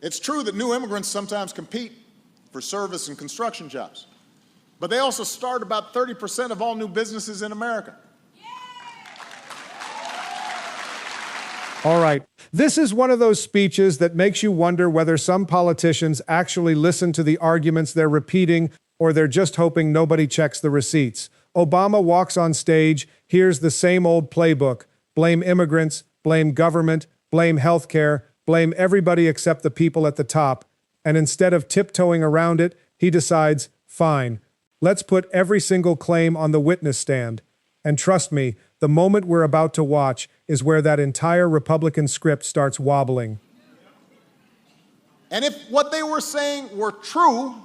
It's true that new immigrants sometimes compete for service and construction jobs, but they also start about 30% of all new businesses in America. All right. This is one of those speeches that makes you wonder whether some politicians actually listen to the arguments they're repeating or they're just hoping nobody checks the receipts. Obama walks on stage, hears the same old playbook: blame immigrants, blame government, blame healthcare, blame everybody except the people at the top. And instead of tiptoeing around it, he decides, fine, let's put every single claim on the witness stand. And trust me, the moment we're about to watch is where that entire Republican script starts wobbling. And if what they were saying were true,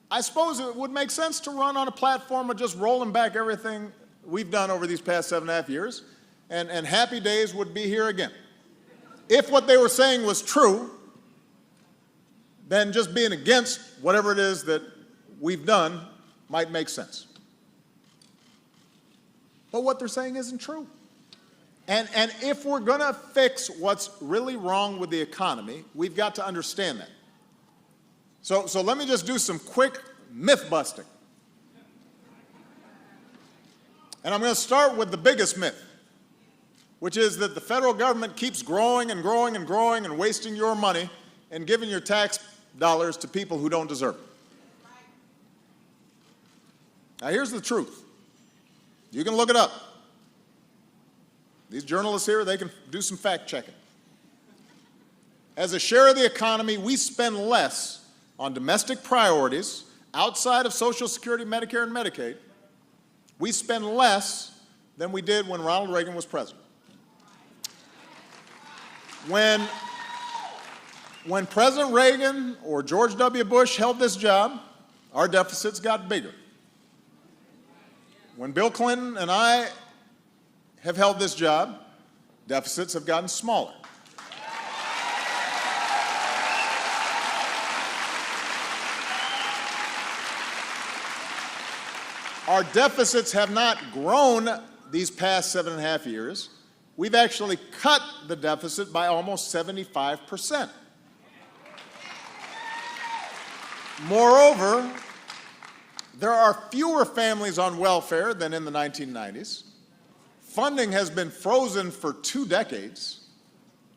I suppose it would make sense to run on a platform of just rolling back everything we've done over these past 7.5 years, and happy days would be here again. If what they were saying was true, then just being against whatever it is that we've done might make sense. But what they're saying isn't true. And if we're going to fix what's really wrong with the economy, we've got to understand that. So let me just do some quick myth busting. And I'm going to start with the biggest myth, which is that the federal government keeps growing and growing and growing and wasting your money and giving your tax dollars to people who don't deserve it. Now here's the truth. You can look it up. These journalists here, they can do some fact checking. As a share of the economy, we spend less on domestic priorities outside of Social Security, Medicare, and Medicaid. We spend less than we did when Ronald Reagan was president. When President Reagan or George W. Bush held this job, our deficits got bigger. When Bill Clinton and I have held this job, deficits have gotten smaller. Our deficits have not grown these past 7.5 years. We've actually cut the deficit by almost 75%. Moreover, there are fewer families on welfare than in the 1990s. Funding has been frozen for 2 decades.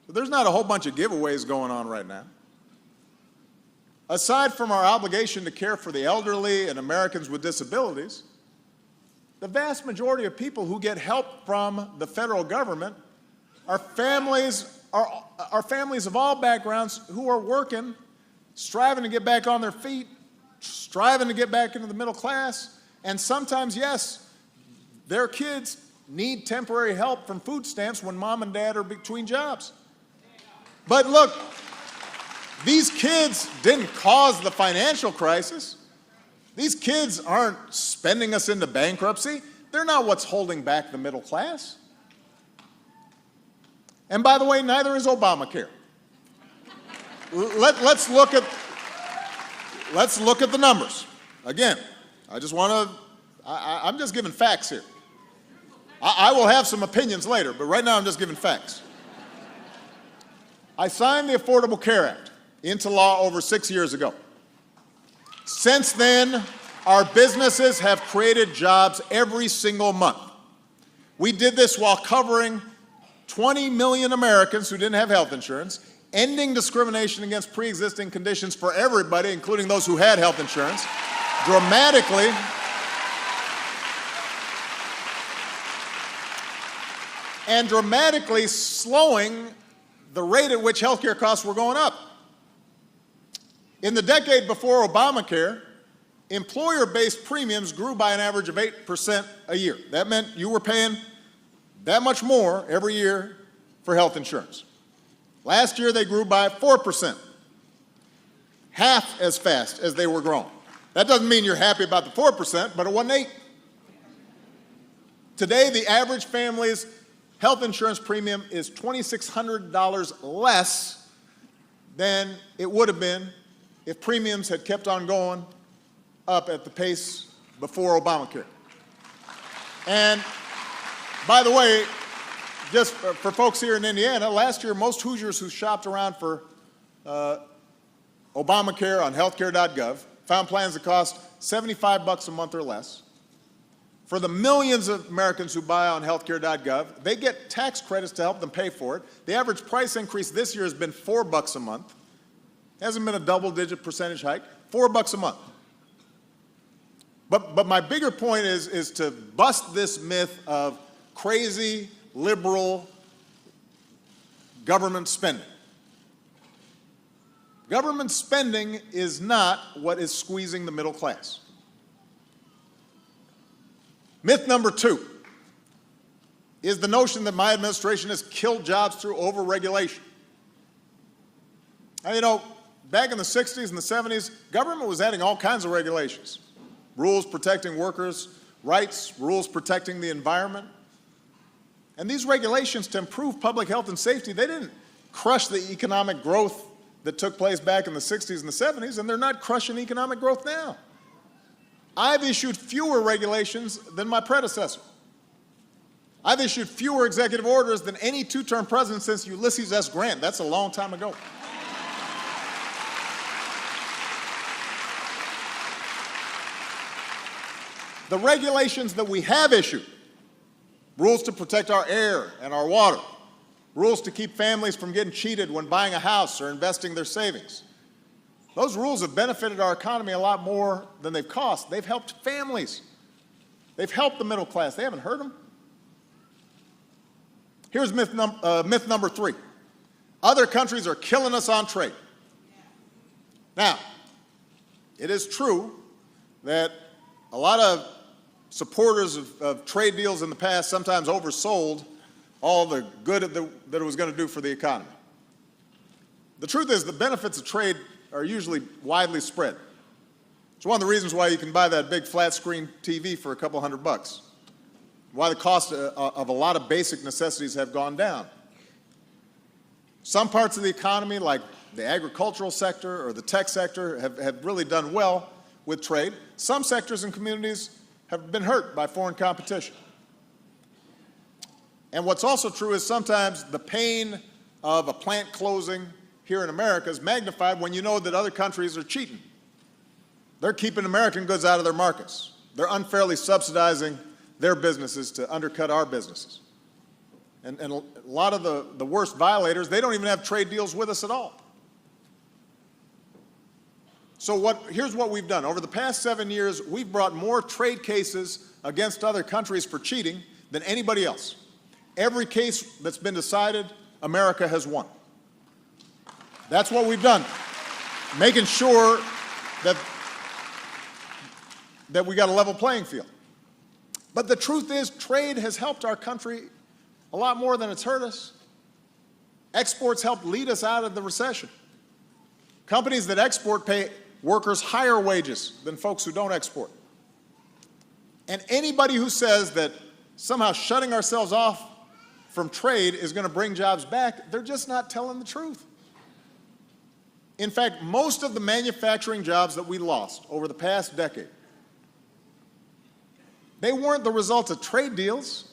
So there's not a whole bunch of giveaways going on right now. Aside from our obligation to care for the elderly and Americans with disabilities, the vast majority of people who get help from the federal government are families of all backgrounds who are working, striving to get back on their feet, striving to get back into the middle class, and sometimes, yes, their kids need temporary help from food stamps when mom and dad are between jobs. But look, these kids didn't cause the financial crisis. These kids aren't spending us into bankruptcy. They're not what's holding back the middle class. And by the way, neither is Obamacare. Let's look at the numbers. Again, I'm just giving facts here. I will have some opinions later, but right now I'm just giving facts. I signed the Affordable Care Act into law over 6 years ago. Since then, our businesses have created jobs every single month. We did this while covering 20 million Americans who didn't have health insurance, ending discrimination against pre-existing conditions for everybody, including those who had health insurance, dramatically slowing the rate at which healthcare costs were going up. In the decade before Obamacare, employer-based premiums grew by an average of 8% a year. That meant you were paying that much more every year for health insurance. Last year, they grew by 4%, half as fast as they were growing. That doesn't mean you're happy about the 4%, but it wasn't 8. Today, the average family's health insurance premium is $2,600 less than it would have been if premiums had kept on going up at the pace before Obamacare. And by the way, just for folks here in Indiana, last year most Hoosiers who shopped around for Obamacare on healthcare.gov found plans that cost $75 a month or less. For the millions of Americans who buy on healthcare.gov, they get tax credits to help them pay for it. The average price increase this year has been $4 a month. It hasn't been a double-digit percentage hike, $4 a month. But my bigger point is to bust this myth of crazy, liberal government spending. Government spending is not what is squeezing the middle class. Myth number 2 is the notion that my administration has killed jobs through overregulation. Now, you know, back in the 60s and the 70s, government was adding all kinds of regulations. Rules protecting workers' rights, rules protecting the environment. And these regulations to improve public health and safety, they didn't crush the economic growth that took place back in the 60s and the 70s, and they're not crushing economic growth now. I've issued fewer regulations than my predecessor. I've issued fewer executive orders than any two-term president since Ulysses S. Grant. That's a long time ago. The regulations that we have issued, rules to protect our air and our water, rules to keep families from getting cheated when buying a house or investing their savings, those rules have benefited our economy a lot more than they've cost. They've helped families. They've helped the middle class. They haven't hurt them. Here's myth number 3. Other countries are killing us on trade. Now, it is true that a lot of supporters of trade deals in the past sometimes oversold all the good that it was going to do for the economy. The truth is the benefits of trade are usually widely spread. It's one of the reasons why you can buy that big flat screen TV for a couple $100, why the cost of a lot of basic necessities have gone down. Some parts of the economy, like the agricultural sector or the tech sector, have really done well with trade. Some sectors and communities have been hurt by foreign competition. And what's also true is sometimes the pain of a plant closing here in America is magnified when you know that other countries are cheating. They're keeping American goods out of their markets. They're unfairly subsidizing their businesses to undercut our businesses. And a lot of the worst violators, they don't even have trade deals with us at all. So here's what we've done. Over the past 7 years, we've brought more trade cases against other countries for cheating than anybody else. Every case that's been decided, America has won. That's what we've done, making sure that we got a level playing field. But the truth is, trade has helped our country a lot more than it's hurt us. Exports helped lead us out of the recession. Companies that export pay workers higher wages than folks who don't export. And anybody who says that somehow shutting ourselves off from trade is going to bring jobs back, they're just not telling the truth. In fact, most of the manufacturing jobs that we lost over the past decade, they weren't the result of trade deals.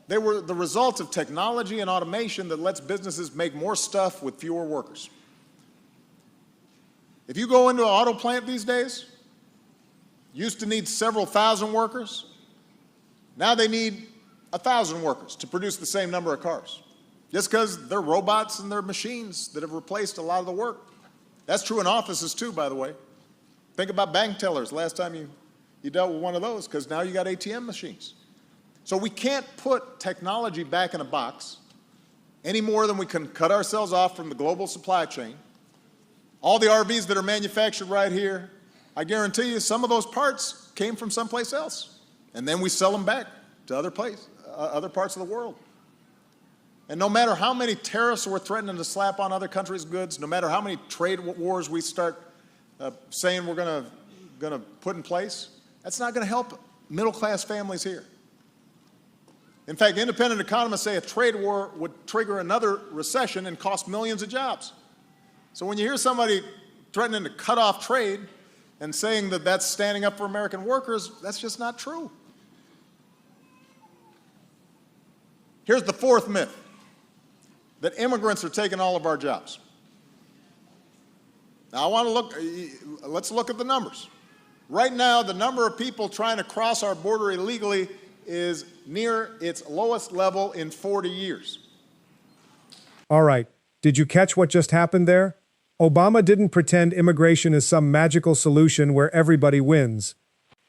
They were the result of technology and automation that lets businesses make more stuff with fewer workers. If you go into an auto plant these days, used to need several thousand workers. Now they need 1,000 workers to produce the same number of cars, just because they're robots and they're machines that have replaced a lot of the work. That's true in offices too, by the way. Think about bank tellers last time you dealt with one of those, because now you got ATM machines. So we can't put technology back in a box any more than we can cut ourselves off from the global supply chain. All the RVs that are manufactured right here, I guarantee you some of those parts came from someplace else, and then we sell them back to other parts of the world. And no matter how many tariffs we're threatening to slap on other countries' goods, no matter how many trade wars we start saying we're going to put in place, that's not going to help middle-class families here. In fact, independent economists say a trade war would trigger another recession and cost millions of jobs. So when you hear somebody threatening to cut off trade and saying that that's standing up for American workers, that's just not true. Here's the fourth myth, that immigrants are taking all of our jobs. Now, let's look at the numbers. Right now, the number of people trying to cross our border illegally is near its lowest level in 40 years. All right, did you catch what just happened there? Obama didn't pretend immigration is some magical solution where everybody wins.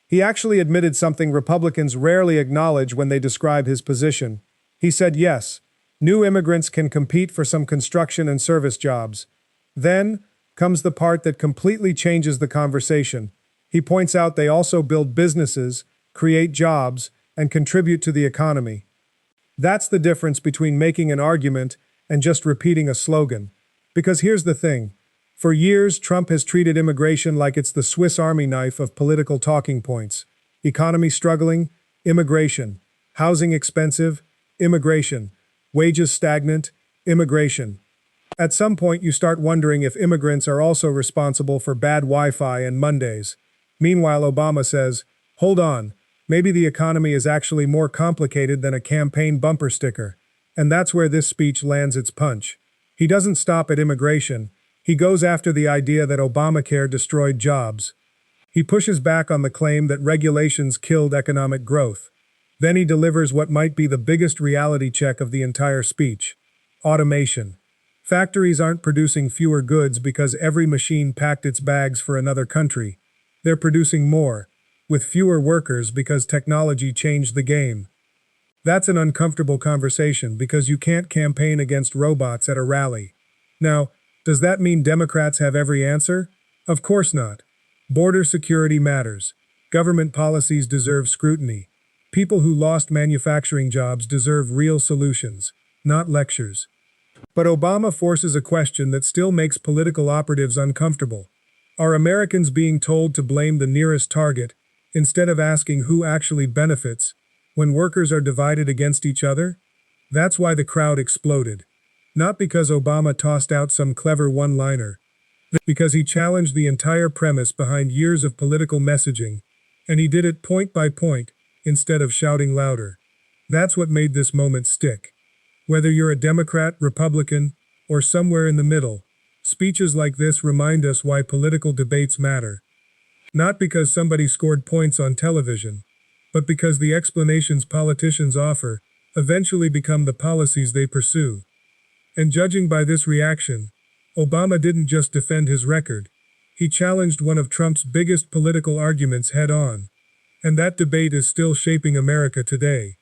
He actually admitted something Republicans rarely acknowledge when they describe his position. He said yes, new immigrants can compete for some construction and service jobs. Then comes the part that completely changes the conversation. He points out they also build businesses, create jobs, and contribute to the economy. That's the difference between making an argument and just repeating a slogan. Because here's the thing. For years, Trump has treated immigration like it's the Swiss Army knife of political talking points. Economy struggling? Immigration. Housing expensive? Immigration. Wages stagnant? Immigration. At some point, you start wondering if immigrants are also responsible for bad Wi-Fi and Mondays. Meanwhile, Obama says, hold on, maybe the economy is actually more complicated than a campaign bumper sticker. And that's where this speech lands its punch. He doesn't stop at immigration. He goes after the idea that Obamacare destroyed jobs. He pushes back on the claim that regulations killed economic growth. Then he delivers what might be the biggest reality check of the entire speech. Automation. Factories aren't producing fewer goods because every machine packed its bags for another country. They're producing more, with fewer workers because technology changed the game. That's an uncomfortable conversation because you can't campaign against robots at a rally. Now, does that mean Democrats have every answer? Of course not. Border security matters. Government policies deserve scrutiny. People who lost manufacturing jobs deserve real solutions, not lectures. But Obama forces a question that still makes political operatives uncomfortable. Are Americans being told to blame the nearest target instead of asking who actually benefits when workers are divided against each other? That's why the crowd exploded. Not because Obama tossed out some clever one-liner, because he challenged the entire premise behind years of political messaging, and he did it point by point instead of shouting louder. That's what made this moment stick. Whether you're a Democrat, Republican, or somewhere in the middle, speeches like this remind us why political debates matter. Not because somebody scored points on television, but because the explanations politicians offer eventually become the policies they pursue. And judging by this reaction, Obama didn't just defend his record, he challenged one of Trump's biggest political arguments head-on. And that debate is still shaping America today.